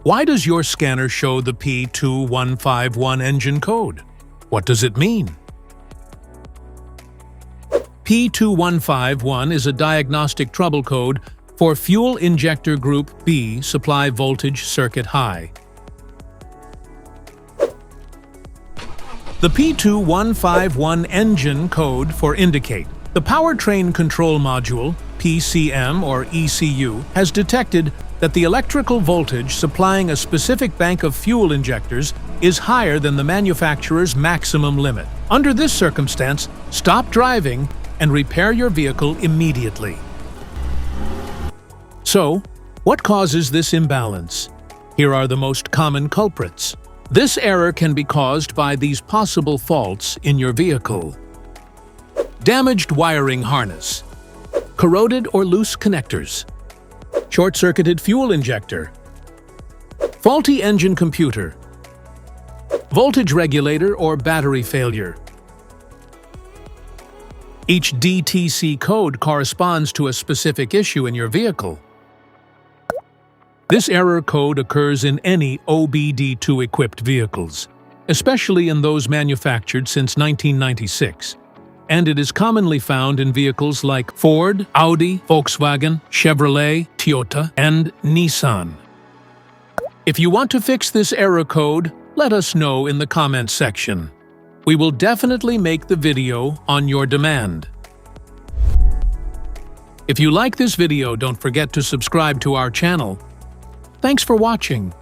Why does your scanner show the P2151 engine code? What does it mean? P2151 is a diagnostic trouble code for Fuel Injector Group B supply voltage circuit high. The P2151 engine code for indicate. The Powertrain Control Module, PCM or ECU, has detected that the electrical voltage supplying a specific bank of fuel injectors is higher than the manufacturer's maximum limit. Under this circumstance, stop driving and repair your vehicle immediately. So, what causes this imbalance? Here are the most common culprits. This error can be caused by these possible faults in your vehicle: damaged wiring harness, corroded or loose connectors, short-circuited fuel injector, faulty engine computer, voltage regulator or battery failure. Each DTC code corresponds to a specific issue in your vehicle. This error code occurs in any OBD2-equipped vehicles, especially in those manufactured since 1996, and it is commonly found in vehicles like Ford, Audi, Volkswagen, Chevrolet, Toyota, and Nissan. If you want to fix this error code, let us know in the comments section. We will definitely make the video on your demand. If you like this video, don't forget to subscribe to our channel. Thanks for watching.